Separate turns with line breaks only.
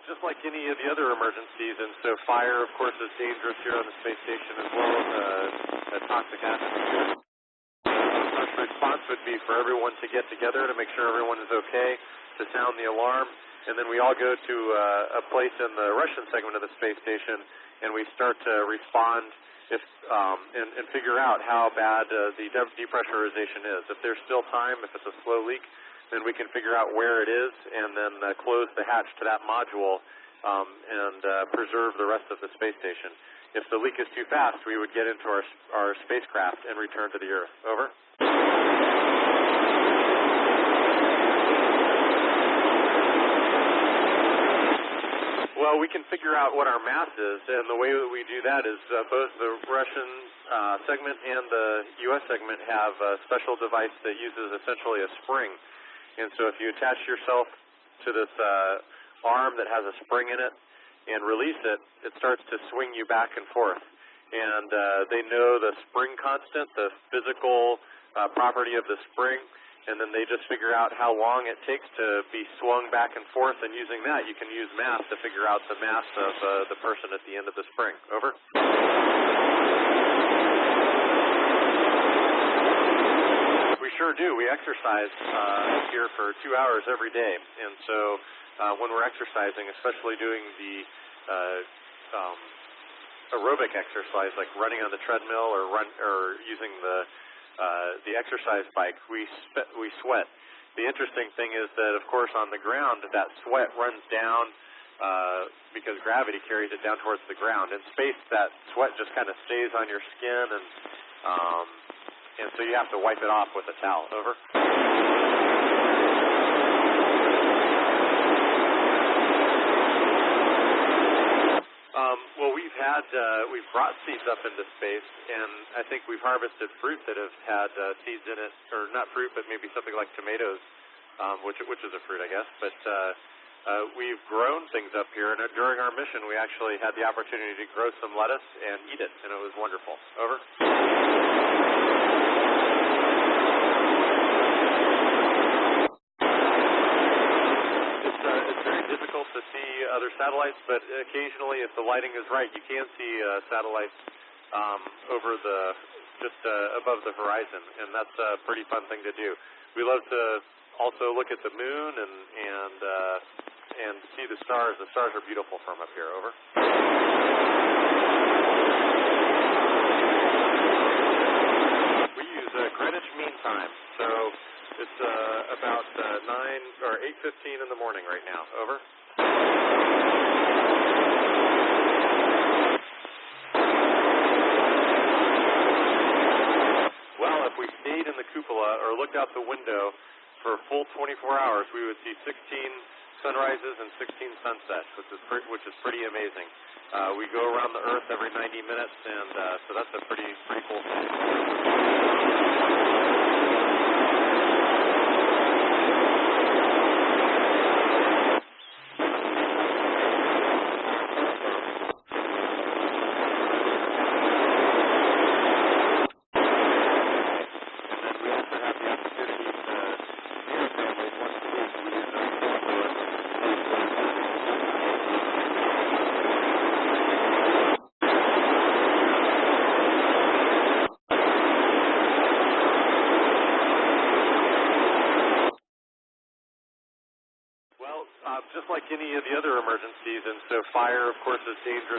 Just like any of the other emergencies, and so fire, of course, is dangerous here on the space station as well as toxic atmosphere. First response would be for everyone to get together to make sure everyone is okay, to sound the alarm, and then we all go to a place in the Russian segment of the space station, and we start to respond and figure out how bad the depressurization is. If there's still time, if it's a slow leak, then we can figure out where it is and then close the hatch to that module and preserve the rest of the space station. If the leak is too fast, we would get into our spacecraft and return to the Earth. Over. Well, we can figure out what our mass is, and the way that we do that is both the Russian segment and the U.S. segment have a special device that uses essentially a spring. And so if you attach yourself to this arm that has a spring in it and release it, it starts to swing you back and forth. And they know the spring constant, the physical property of the spring, and then they just figure out how long it takes to be swung back and forth, and using that you can use mass to figure out the mass of the person at the end of the spring. Over. We sure do. We exercise here for 2 hours every day, and so when we're exercising, especially doing the aerobic exercise like running on the treadmill or using the exercise bike, we sweat. The interesting thing is that, of course, on the ground, that sweat runs down because gravity carries it down towards the ground. In space, that sweat just kind of stays on your skin, and so you have to wipe it off with a towel. Over. Well, we've brought seeds up into space, and I think we've harvested fruit that have had seeds in it, or not fruit, but maybe something like tomatoes, which is a fruit, I guess. But we've grown things up here, and during our mission, we actually had the opportunity to grow some lettuce and eat it, and it was wonderful. Over. To see other satellites, but occasionally, if the lighting is right, you can see satellites over just above the horizon, and that's a pretty fun thing to do. We love to also look at the moon and see the stars. The stars are beautiful from up here. Over. We use Greenwich Mean Time, so it's about 8:15 in the morning right now. Over. Well, if we stayed in the cupola or looked out the window for a full 24 hours, we would see 16 sunrises and 16 sunsets, which is pretty amazing. We go around the Earth every 90 minutes, and so that's a pretty cool thing. Just like any of the other emergencies, and so fire, of course, is dangerous.